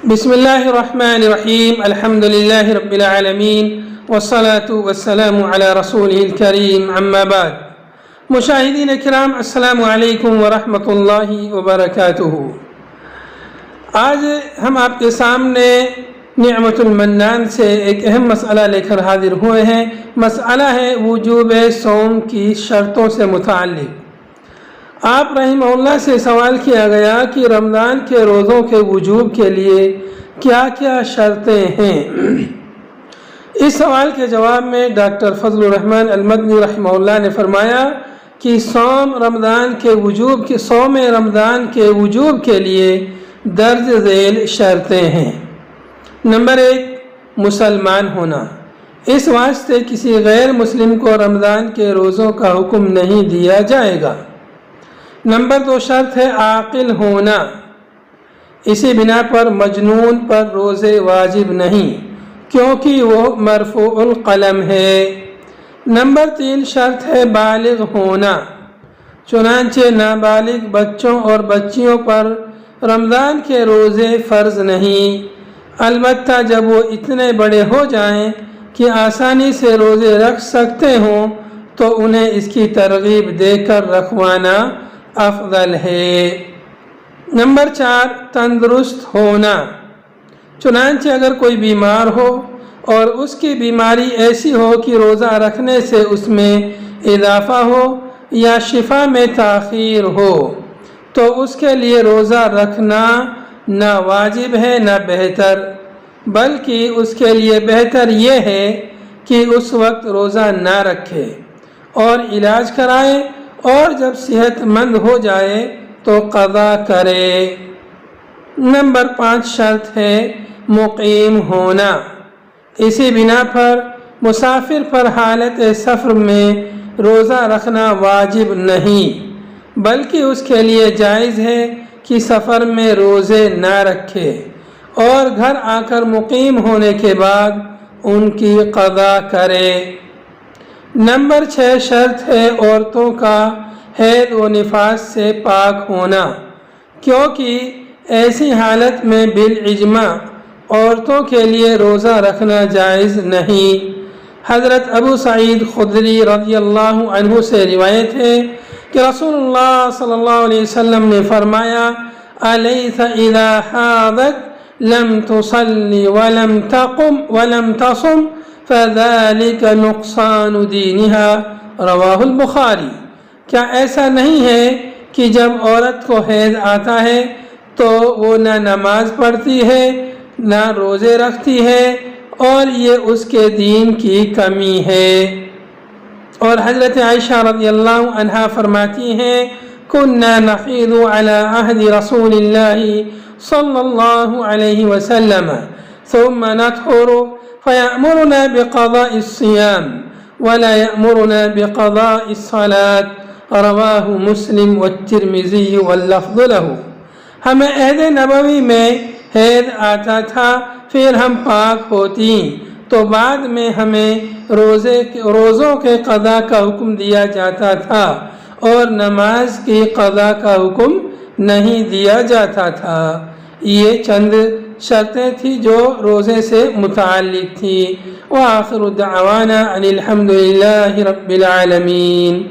بسم اللہ الرحمن الرحیم الحمد للہ رب العالمین والصلاة والسلام علی رسولہ الکریم اما بعد۔ مشاہدین کرام، السلام علیکم ورحمۃ اللہ وبرکاتہ۔ آج ہم آپ کے سامنے نعمت المنان سے ایک اہم مسئلہ لے کر حاضر ہوئے ہیں۔ مسئلہ ہے وجوب صوم کی شرطوں سے متعلق۔ آپ رحمہ اللہ سے سوال کیا گیا کہ رمضان کے روزوں کے وجوب کے لیے کیا کیا شرطیں ہیں۔ اس سوال کے جواب میں ڈاکٹر فضل الرحمن المدنی رحمہ اللہ نے فرمایا کہ صوم رمضان کے وجوب کے لیے درج ذیل شرطیں ہیں۔ نمبر 1، مسلمان ہونا۔ اس واسطے کسی غیر مسلم کو رمضان کے روزوں کا حکم نہیں دیا جائے گا۔ نمبر 2 شرط ہے عاقل ہونا۔ اسی بنا پر مجنون پر روزے واجب نہیں، کیونکہ وہ مرفوع القلم ہے۔ نمبر 3 شرط ہے بالغ ہونا۔ چنانچہ نابالغ بچوں اور بچیوں پر رمضان کے روزے فرض نہیں، البتہ جب وہ اتنے بڑے ہو جائیں کہ آسانی سے روزے رکھ سکتے ہوں تو انہیں اس کی ترغیب دے کر رکھوانا افضل ہے۔ نمبر 4 تندرست ہونا۔ چنانچہ اگر کوئی بیمار ہو اور اس کی بیماری ایسی ہو کہ روزہ رکھنے سے اس میں اضافہ ہو یا شفا میں تاخیر ہو تو اس کے لیے روزہ رکھنا نہ واجب ہے نہ بہتر، بلکہ اس کے لیے بہتر یہ ہے کہ اس وقت روزہ نہ رکھے اور علاج کرائے، اور جب صحت مند ہو جائے تو قضا کرے۔ نمبر 5 شرط ہے مقیم ہونا۔ اسی بنا پر مسافر پر حالت سفر میں روزہ رکھنا واجب نہیں، بلکہ اس کے لیے جائز ہے کہ سفر میں روزے نہ رکھے اور گھر آ کر مقیم ہونے کے بعد ان کی قضا کرے۔ نمبر 6 شرط ہے عورتوں کا حیض و نفاس سے پاک ہونا، کیونکہ ایسی حالت میں بالاجماع عورتوں کے لیے روزہ رکھنا جائز نہیں۔ حضرت ابو سعید خدری رضی اللہ عنہ سے روایت ہے کہ رسول اللہ صلی اللہ علیہ وسلم نے فرمایا: الیس اذا حاضت لم تصلی ولم تقم ولم تصم فذلك نقصان دینها، رواہ البخاری۔ کیا ایسا نہیں ہے کہ جب عورت کو حیض آتا ہے تو وہ نہ نماز پڑھتی ہے نہ روزے رکھتی ہے، اور یہ اس کے دین کی کمی ہے۔ اور حضرت عائشہ رضی اللہ عنہا فرماتی ہیں: كنا نحيض على عهد رسول الله صلى الله عليه وسلم ثم نطهر فيأمرنا بقضاء الصيام ولا يأمرنا بقضاء الصلاة، رواہ مسلم والترمذی واللفظ لہ۔ ہمیں عہد نبوی میں حیض آتا تھا، پھر ہم پاک ہوتی تو بعد میں ہمیں روزوں کے قضا کا حکم دیا جاتا تھا اور نماز کی قضا کا حکم نہیں دیا جاتا تھا۔ یہ چند شرطیں تھیں جو روزے سے متعلق تھیں۔ وآخر دعوانا ان الحمد للہ رب العالمین۔